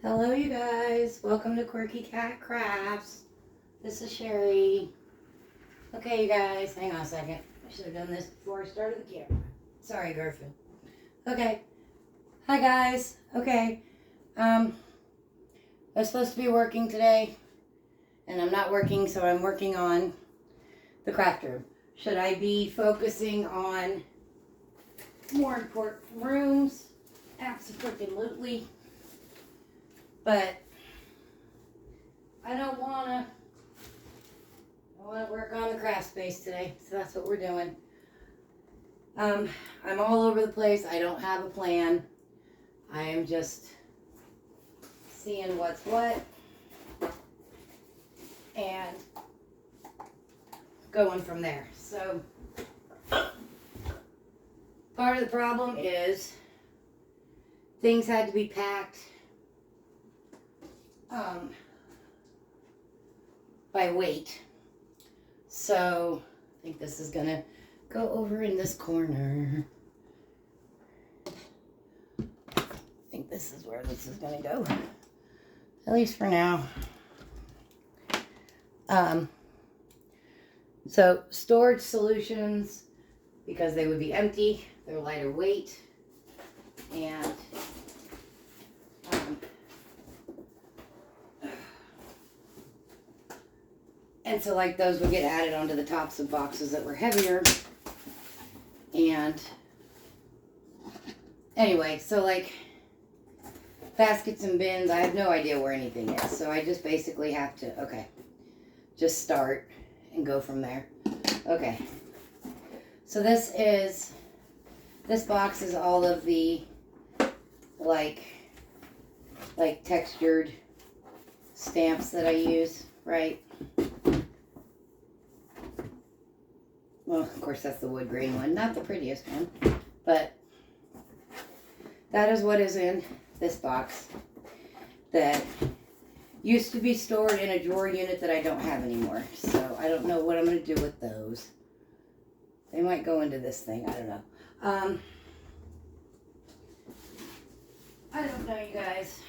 Hello you guys, welcome to Quirky Cat Crafts. This is Sherry. Okay you guys, hang on a second. I should have done this before I started the camera. Sorry Garfield. Okay, hi guys. Okay, I was supposed to be working today and I'm not working, so I'm working on the craft room. Should I be focusing on more important rooms? Absolutely. But I want to work on the craft space today, so that's what we're doing. I'm all over the place. I don't have a plan. I am just seeing what's what and going from there. So part of the problem is things had to be packed by weight. So I think this is gonna go over in this corner. I think this is where this is gonna go, at least for now. So storage solutions, because they would be empty, they're lighter weight, and so like those would get added onto the tops of boxes that were heavier. And anyway, so like baskets and bins, I have no idea where anything is. So I just basically have to, just start and go from there. Okay. So this box is all of the like textured stamps that I use, right? Well, of course, that's the wood grain one. Not the prettiest one, but that is what is in this box that used to be stored in a drawer unit that I don't have anymore. So I don't know what I'm going to do with those. They might go into this thing. I don't know. I don't know, you guys.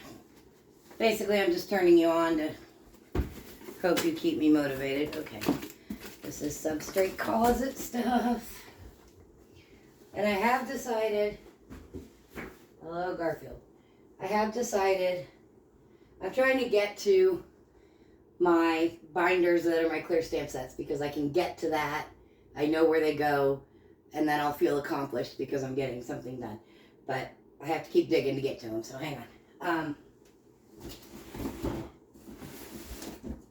Basically, I'm just turning you on to hope you keep me motivated. Okay. This is substrate closet stuff. And I have decided, hello Garfield, I have decided, I'm trying to get to my binders that are my clear stamp sets, because I can get to that, I know where they go, and then I'll feel accomplished because I'm getting something done. But I have to keep digging to get to them, so hang on.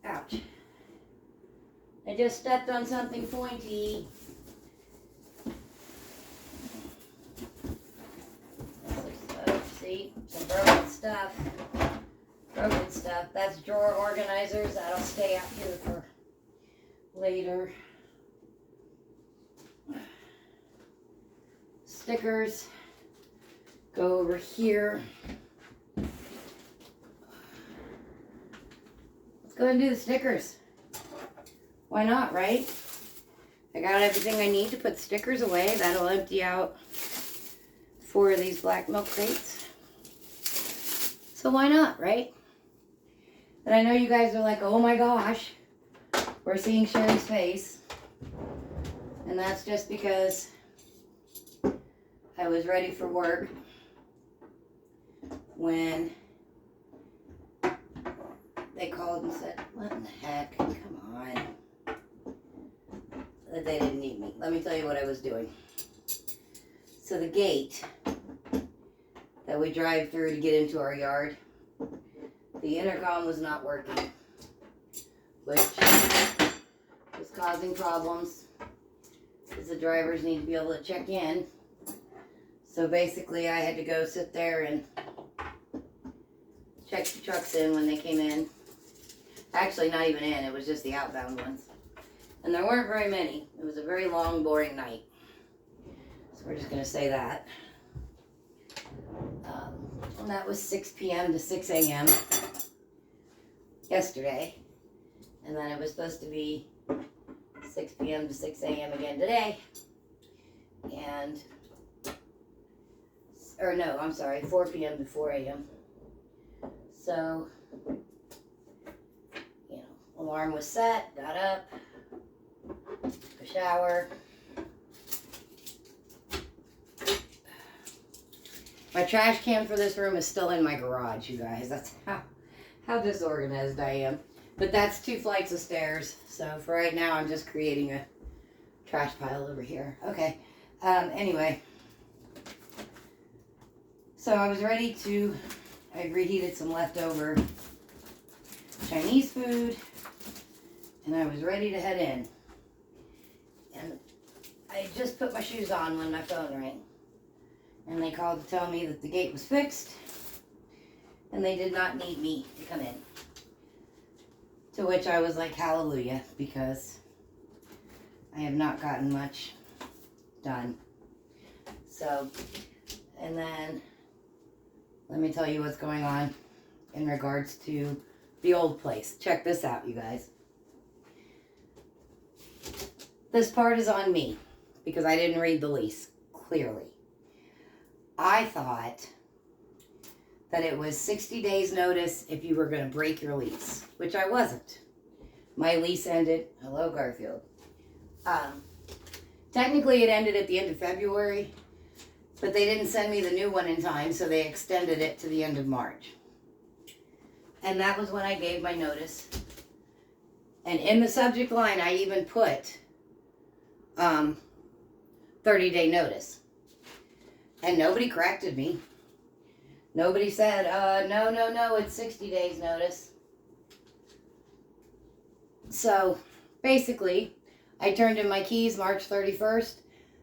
Ouch. I just stepped on something pointy. See, some broken stuff. That's drawer organizers. That'll stay out here for later. Stickers go over here. Let's go ahead and do the stickers. Why not, right? I got everything I need to put stickers away. That'll empty out 4 of these black milk crates. So why not, right? And I know you guys are like, oh my gosh, we're seeing Sherry's face. And that's just because I was ready for work when they called and said, what in the heck, come on. That they didn't need me. Let me tell you what I was doing. So the gate that we drive through to get into our yard, the intercom was not working, which was causing problems because the drivers need to be able to check in. So basically I had to go sit there and check the trucks in when they came in. Actually, not even in, it was just the outbound ones. And there weren't very many. It was a very long, boring night. So we're just going to say that. And that was 6 p.m. to 6 a.m. yesterday. And then it was supposed to be 6 p.m. to 6 a.m. again today. And, or no, I'm sorry, 4 p.m. to 4 a.m. So, you know, alarm was set, got up, took a shower. My trash can for this room is still in my garage, you guys. That's how disorganized I am. But that's 2 flights of stairs. So for right now, I'm just creating a trash pile over here. Okay. Anyway. So I was ready to, I reheated some leftover Chinese food. And I was ready to head in. And I just put my shoes on when my phone rang. And they called to tell me that the gate was fixed. And they did not need me to come in. To which I was like, hallelujah, because I have not gotten much done. So, and then let me tell you what's going on in regards to the old place. Check this out, you guys. This part is on me because I didn't read the lease clearly. I thought that it was 60 days notice if you were going to break your lease, which I wasn't. My lease ended, hello Garfield. Technically it ended at the end of February, but they didn't send me the new one in time, so they extended it to the end of March. And that was when I gave my notice. And in the subject line, I even put 30-day notice. And nobody corrected me. Nobody said, no, it's 60 days notice. So, basically, I turned in my keys March 31st.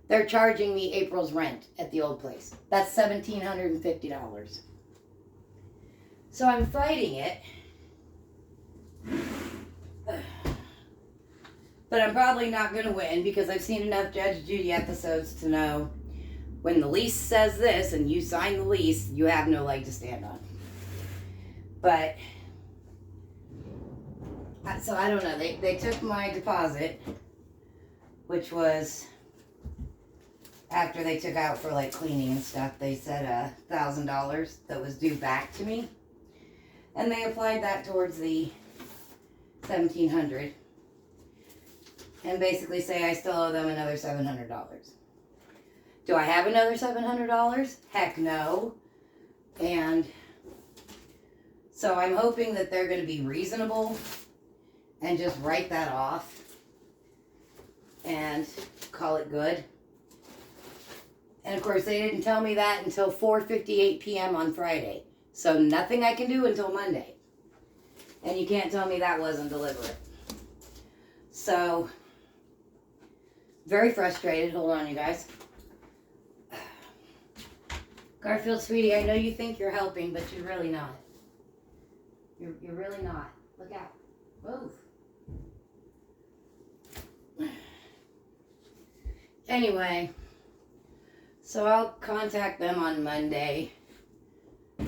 They're charging me April's rent at the old place. That's $1,750. So I'm fighting it. But I'm probably not going to win because I've seen enough Judge Judy episodes to know when the lease says this and you sign the lease, you have no leg to stand on. But, so I don't know. They took my deposit, which was after they took out for like cleaning and stuff. They said $1,000 that was due back to me. And they applied that towards the $1,700. And basically say I still owe them another $700. Do I have another $700? Heck no. And so I'm hoping that they're going to be reasonable and just write that off and call it good. And of course, they didn't tell me that until 4:58 p.m. on Friday. So nothing I can do until Monday. And you can't tell me that wasn't deliberate. So, very frustrated. Hold on, you guys. Garfield, sweetie, I know you think you're helping, but you're really not. You're really not. Look out. Move. Anyway, so I'll contact them on Monday,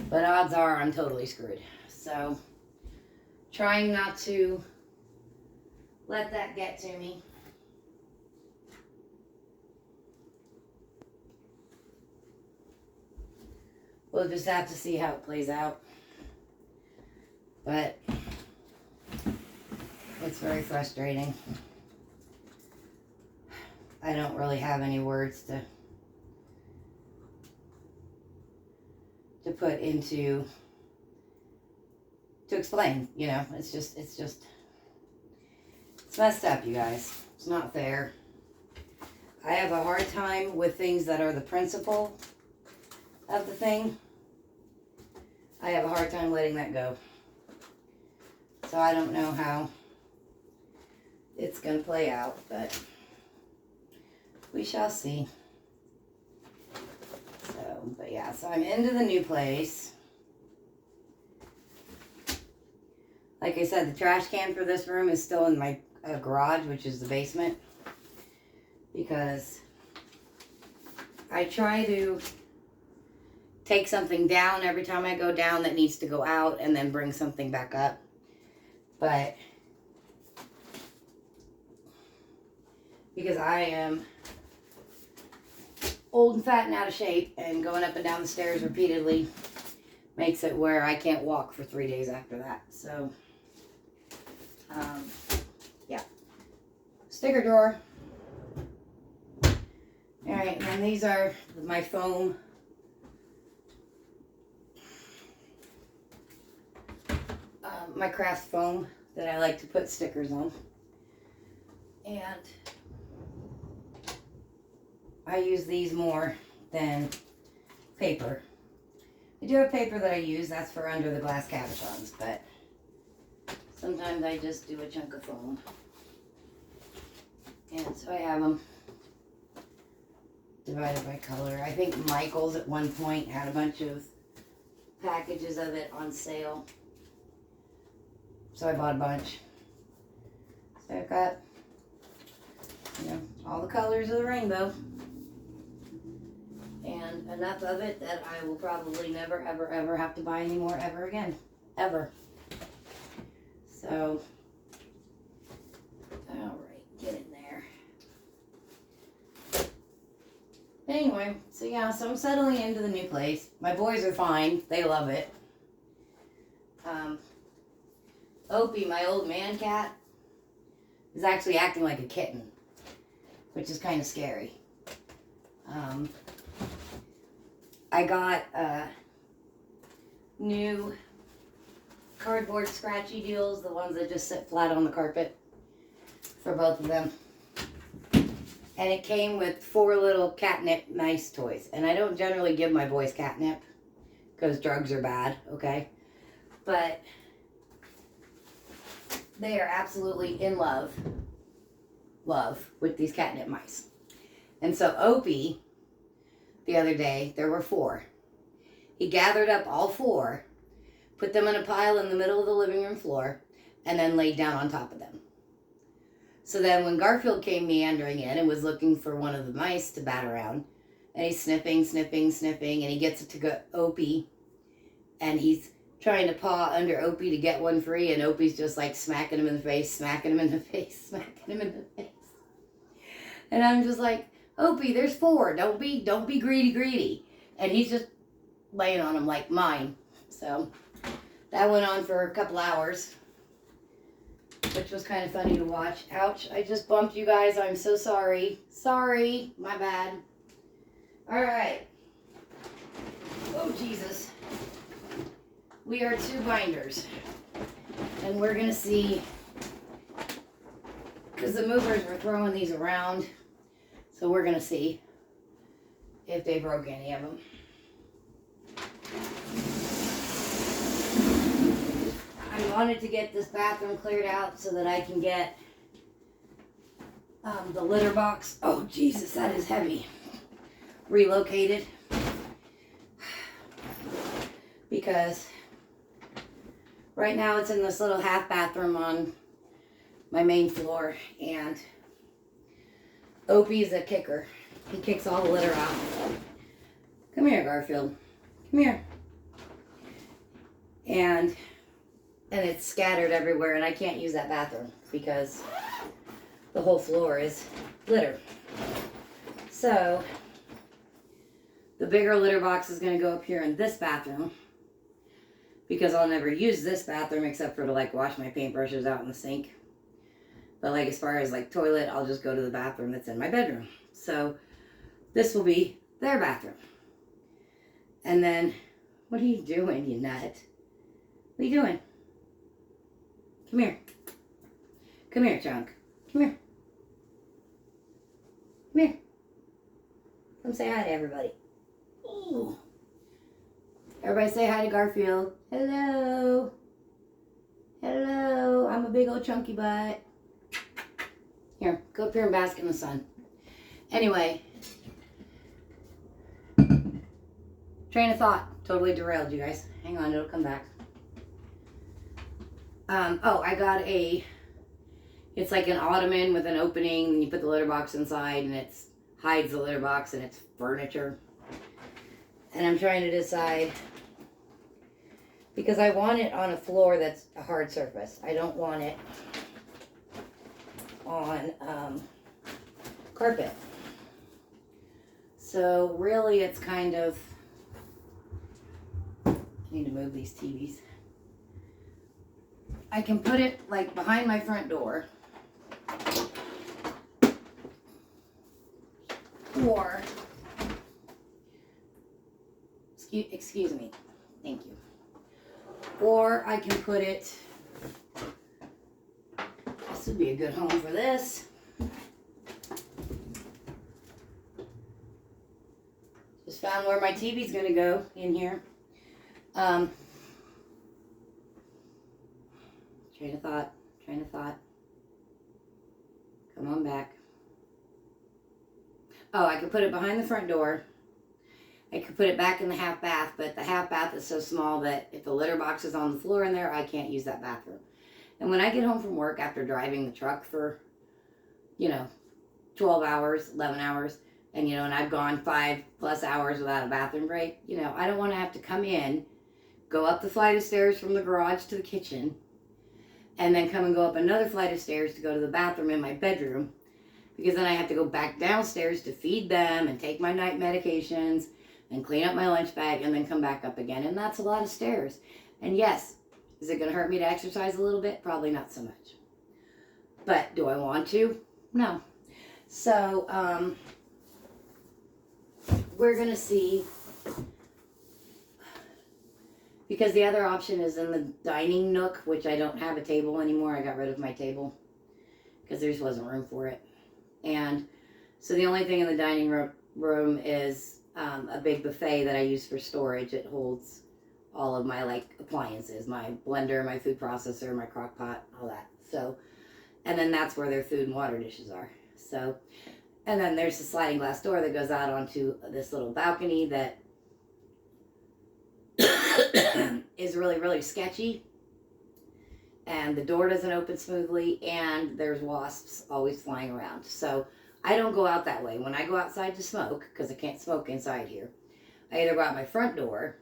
but odds are I'm totally screwed. So, trying not to let that get to me. We'll just have to see how it plays out. But it's very frustrating. I don't really have any words to put into, to explain, you know. It's messed up, you guys. It's not fair. I have a hard time with things that are the principle of the thing. I have a hard time letting that go. So I don't know how it's going to play out, but we shall see. So, but yeah, so I'm into the new place. Like I said, the trash can for this room is still in my garage, which is the basement, because I try to take something down every time I go down that needs to go out and then bring something back up. But because I am old and fat and out of shape and going up and down the stairs repeatedly makes it where I can't walk for 3 days after that. So, yeah. Sticker drawer. Alright, and these are my foam. My craft foam that I like to put stickers on. And I use these more than paper. I do have paper that I use, that's for under the glass cabochons, but sometimes I just do a chunk of foam. And so I have them divided by color. I think Michael's at one point had a bunch of packages of it on sale. So I bought a bunch. So I've got, you know, all the colors of the rainbow. And enough of it that I will probably never, ever, ever have to buy anymore ever again. Ever. So, alright, get in there. Anyway, so yeah, so I'm settling into the new place. My boys are fine. They love it. Opie, my old man cat, is actually acting like a kitten, which is kind of scary. I got new cardboard scratchy deals, the ones that just sit flat on the carpet, for both of them. And it came with 4 little catnip nice toys. And I don't generally give my boys catnip, because drugs are bad, okay? But they are absolutely in love with these catnip mice. And so Opie, the other day, there were 4. He gathered up all 4, put them in a pile in the middle of the living room floor, and then laid down on top of them. So then when Garfield came meandering in and was looking for one of the mice to bat around, and he's sniffing, sniffing, sniffing, and he gets it to go Opie, and he's trying to paw under Opie to get one free, and Opie's just like smacking him in the face, smacking him in the face, smacking him in the face. And I'm just like, Opie, there's 4. Don't be greedy. And he's just laying on him like mine. So that went on for a couple hours, which was kind of funny to watch. Ouch, I just bumped you guys. I'm so sorry. Sorry, my bad. All right. Oh, Jesus. We are 2 binders. And we're going to see, because the movers were throwing these around, so we're going to see if they broke any of them. I wanted to get this bathroom cleared out so that I can get the litter box, oh Jesus, that is heavy, relocated. Because right now it's in this little half bathroom on my main floor, and Opie's a kicker. He kicks all the litter out. Come here, Garfield. Come here. And it's scattered everywhere, and I can't use that bathroom because the whole floor is litter. So the bigger litter box is going to go up here in this bathroom, because I'll never use this bathroom except for to like wash my paintbrushes out in the sink. But like as far as like toilet, I'll just go to the bathroom that's in my bedroom. So this will be their bathroom. And then, what are you doing, you nut? What are you doing? Come here. Come here, Chunk. Come here. Come here. Come say hi to everybody. Ooh. Everybody say hi to Garfield. Hello. Hello. I'm a big old chunky butt. Here, go up here and bask in the sun. Anyway. Train of thought. Totally derailed, you guys. Hang on, it'll come back. Oh, I got it's like an ottoman with an opening, and you put the litter box inside, and it hides the litter box, and it's furniture. And I'm trying to decide, because I want it on a floor that's a hard surface. I don't want it on carpet. So really it's kind of, need to move these TVs. I can put it like behind my front door. Or, excuse me, thank you. Or I can put it, this would be a good home for this. Just found where my TV's gonna go in here. Train of thought. Come on back. Oh, I could put it behind the front door. I could put it back in the half bath, but the half bath is so small that if the litter box is on the floor in there, I can't use that bathroom. And when I get home from work after driving the truck for, 12 hours, 11 hours, and, and I've gone 5+ hours without a bathroom break, I don't want to have to come in, go up the flight of stairs from the garage to the kitchen, and then come and go up another flight of stairs to go to the bathroom in my bedroom, because then I have to go back downstairs to feed them and take my night medications and clean up my lunch bag and then come back up again. And that's a lot of stairs. And yes, is it going to hurt me to exercise a little bit? Probably not so much. But do I want to? No. So, we're going to see, because the other option is in the dining nook, which I don't have a table anymore. I got rid of my table because there just wasn't room for it. And so the only thing in the dining room is a big buffet that I use for storage. It holds all of my appliances, my blender, my food processor, my crock pot, all that. So, and then that's where their food and water dishes are. So, and then there's a sliding glass door that goes out onto this little balcony that is really, really sketchy. And the door doesn't open smoothly, and there's wasps always flying around. So I don't go out that way. When I go outside to smoke, because I can't smoke inside here, I either go out my front door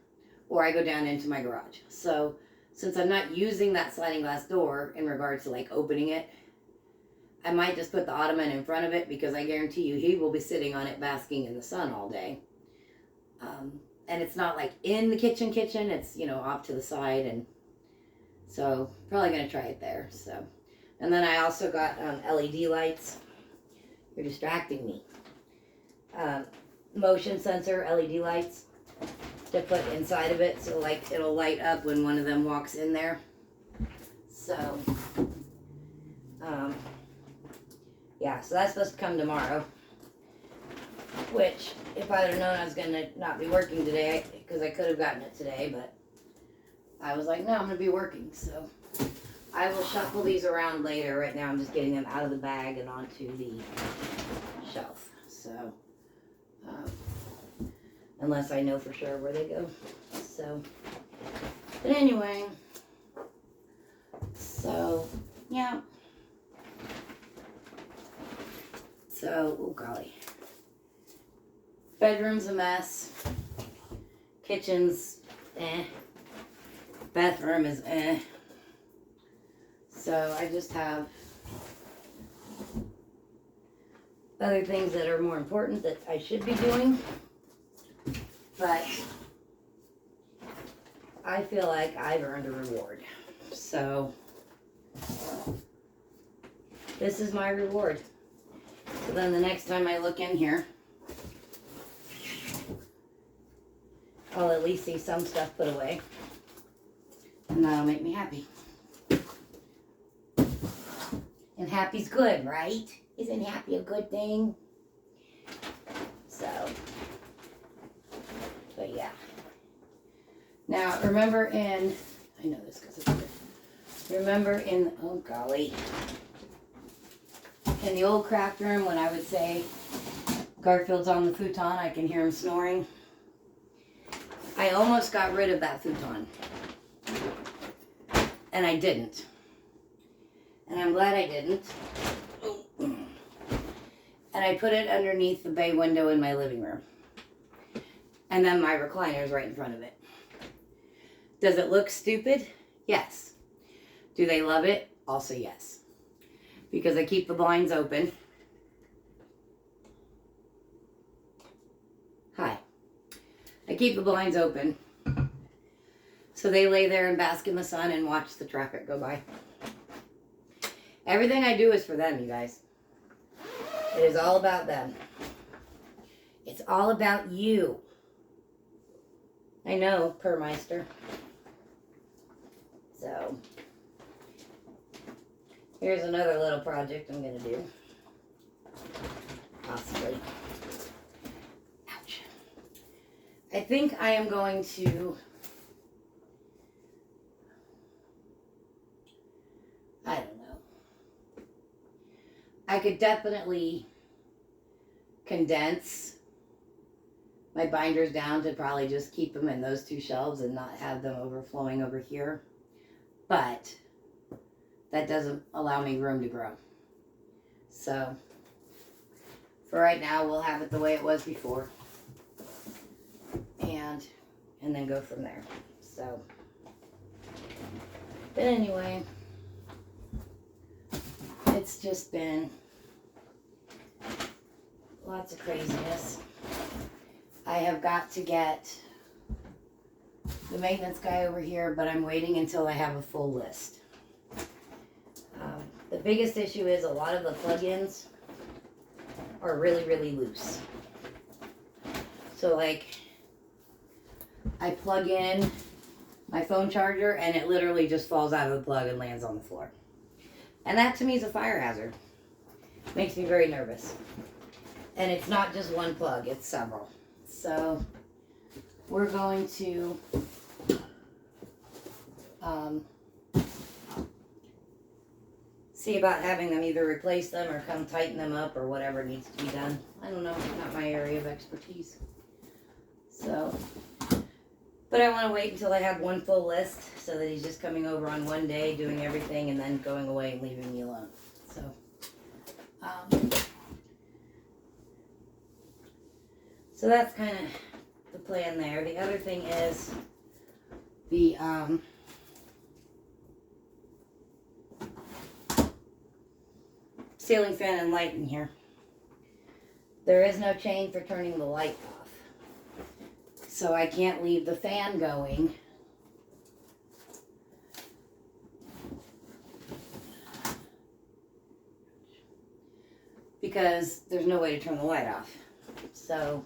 or I go down into my garage. So since I'm not using that sliding glass door in regards to opening it, I might just put the ottoman in front of it, because I guarantee you he will be sitting on it basking in the sun all day. And it's not in the kitchen, it's, off to the side, and so probably going to try it there. So, and then I also got LED lights. You're distracting me. Motion sensor LED lights to put inside of it, so it'll light up when one of them walks in there. So, yeah, so that's supposed to come tomorrow. Which, if I'd have known I was going to not be working today, because I could have gotten it today, but I was like, no, I'm going to be working. So I will shuffle these around later. Right now I'm just getting them out of the bag and onto the shelf. So, unless I know for sure where they go. So, but anyway, so, yeah. So, oh golly. Bedroom's a mess. Kitchen's bathroom is So I just have other things that are more important that I should be doing. But I feel like I've earned a reward. So this is my reward. So then the next time I look in here, I'll at least see some stuff put away. And that'll make me happy. And happy's good, right? Isn't happy a good thing? So, but yeah. Now, remember I know this goes up there. Remember oh golly. In the old craft room, when I would say, Garfield's on the futon, I can hear him snoring. I almost got rid of that futon. And I didn't. And I'm glad I didn't. And I put it underneath the bay window in my living room. And then my recliner is right in front of it. Does it look stupid? Yes. Do they love it? Also yes. Because I keep the blinds open. Hi. I keep the blinds open So they lay there and bask in the sun and watch the traffic go by. Everything I do is for them, you guys. It is all about them. It's all about you. I know, Permeister. So, here's another little project I'm going to do. Possibly. Ouch. I think I am going to... I don't know. I could definitely condense my binders down to probably just keep them in those two shelves and not have them overflowing over here. But that doesn't allow me room to grow. So for right now, we'll have it the way it was before. And then go from there. So, but anyway, it's just been lots of craziness. I have got to get the maintenance guy over here, but I'm waiting until I have a full list. The biggest issue is a lot of the plugins are really, really loose. So like, I plug in my phone charger and it literally just falls out of the plug and lands on the floor. And that to me is a fire hazard. Makes me very nervous. And it's not just one plug, it's several. So we're going to see about having them either replace them or come tighten them up or whatever needs to be done. I don't know, not my area of expertise. So, but I want to wait until I have one full list so that he's just coming over on one day, doing everything, and then going away and leaving me alone. So that's kind of the plan there. The other thing is the ceiling fan and light in here. There is no chain for turning the light off. So I can't leave the fan going because there's no way to turn the light off. So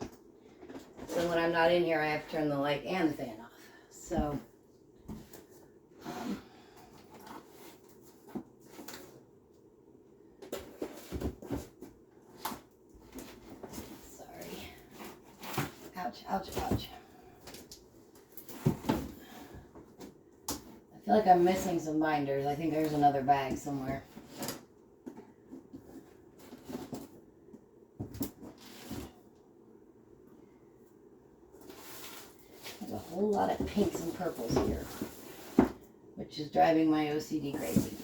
when I'm not in here, I have to turn the light and the fan off. So, sorry. Ouch, ouch, ouch. I feel like I'm missing some binders. I think there's another bag somewhere. A whole lot of pinks and purples here, which is driving my OCD crazy.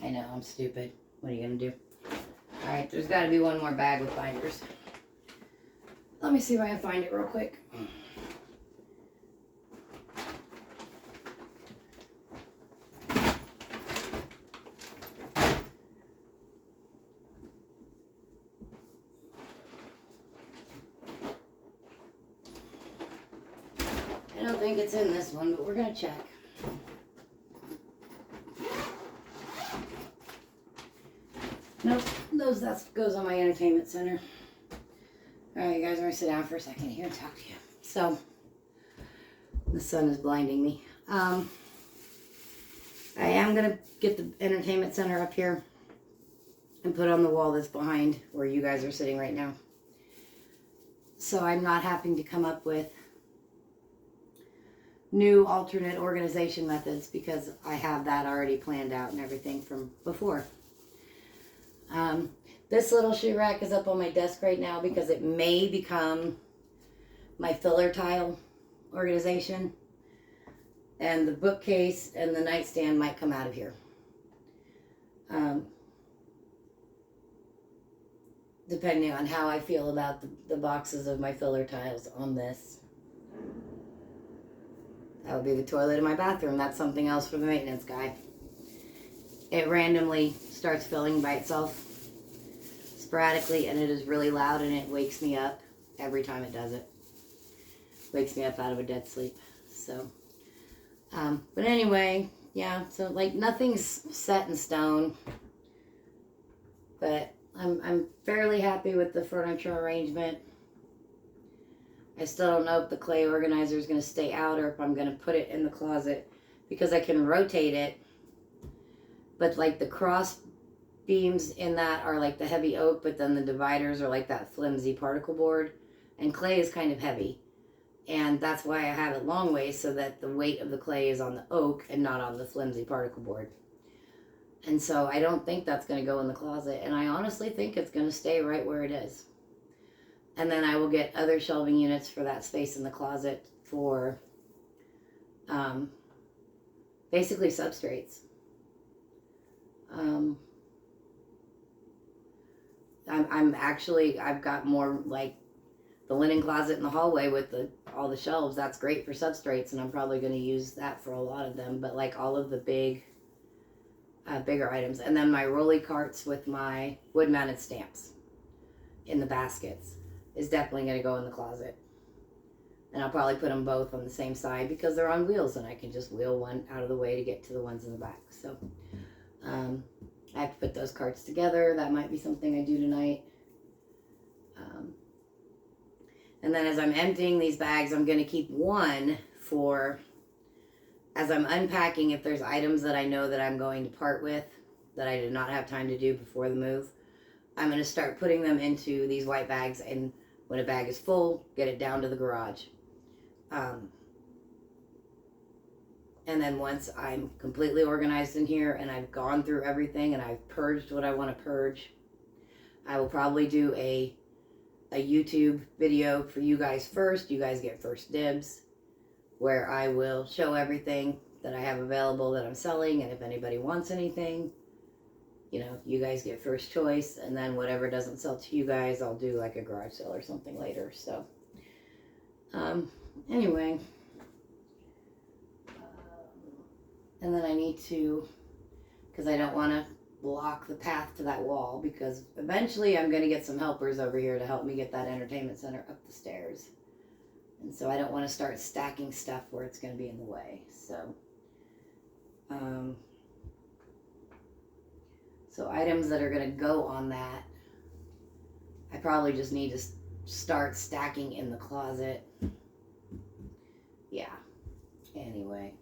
I know, I'm stupid. What are you gonna do? Alright, there's gotta be one more bag with binders. Let me see if I can find it real quick. I don't think it's in this one, but we're gonna check. Nope, that goes on my entertainment center. Alright, you guys, I'm gonna sit down for a second here and talk to you. So, the sun is blinding me. I am gonna get the entertainment center up here and put on the wall that's behind where you guys are sitting right now. So I'm not having to come up with new alternate organization methods because I have that already planned out and everything from before. This little shoe rack is up on my desk right now because it may become my filler tile organization. And the bookcase and the nightstand might come out of here. Depending on how I feel about the boxes of my filler tiles on this. That would be the toilet in my bathroom. That's something else for the maintenance guy. It randomly starts filling by itself sporadically, and it is really loud, and it wakes me up every time it does it. Wakes me up out of a dead sleep. So, but anyway, yeah, so like nothing's set in stone, but I'm fairly happy with the furniture arrangement. I still don't know if the clay organizer is going to stay out or if I'm going to put it in the closet, because I can rotate it, but like the cross beams in that are like the heavy oak, but then the dividers are like that flimsy particle board, and clay is kind of heavy, and that's why I have it long ways, so that the weight of the clay is on the oak and not on the flimsy particle board. And so I don't think that's going to go in the closet, and I honestly think it's going to stay right where it is. And then I will get other shelving units for that space in the closet for basically substrates. I've got more like the linen closet in the hallway with all the shelves. That's great for substrates, and I'm probably going to use that for a lot of them. But like all of the bigger items, and then my rolly carts with my wood mounted stamps in the baskets is definitely going to go in the closet. And I'll probably put them both on the same side because they're on wheels, and I can just wheel one out of the way to get to the ones in the back. So I have to put those carts together. That might be something I do tonight. And then as I'm emptying these bags, I'm going to keep one for, as I'm unpacking, if there's items that I know that I'm going to part with that I did not have time to do before the move, I'm going to start putting them into these white bags, and when a bag is full, get it down to the garage. And then once I'm completely organized in here and I've gone through everything and I've purged what I want to purge, I will probably do a YouTube video for you guys first. You guys get first dibs, where I will show everything that I have available that I'm selling, and if anybody wants anything, you know, you guys get first choice, and then whatever doesn't sell to you guys, I'll do like a garage sale or something later. So, anyway, and then I need to, because I don't want to block the path to that wall, because eventually I'm going to get some helpers over here to help me get that entertainment center up the stairs. And so I don't want to start stacking stuff where it's going to be in the way. So, so items that are going to go on that, I probably just need to start stacking in the closet. Yeah. Anyway.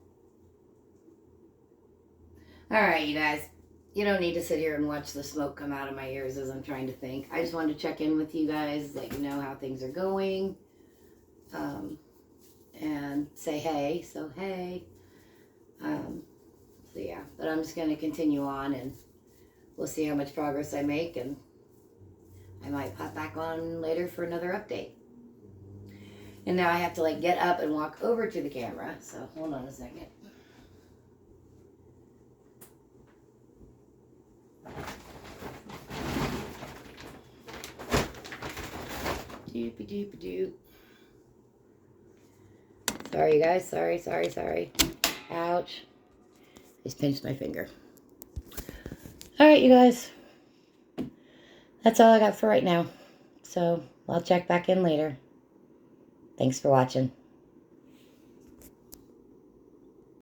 All right, you guys. You don't need to sit here and watch the smoke come out of my ears as I'm trying to think. I just wanted to check in with you guys, let you know how things are going, and say hey. So hey. So yeah, but I'm just going to continue on, and we'll see how much progress I make, and I might pop back on later for another update. And now I have to like get up and walk over to the camera, so hold on a second. Doopy doopy doop. Sorry, you guys. Sorry. Ouch. Just pinched my finger. Alright, you guys. That's all I got for right now. So, I'll check back in later. Thanks for watching.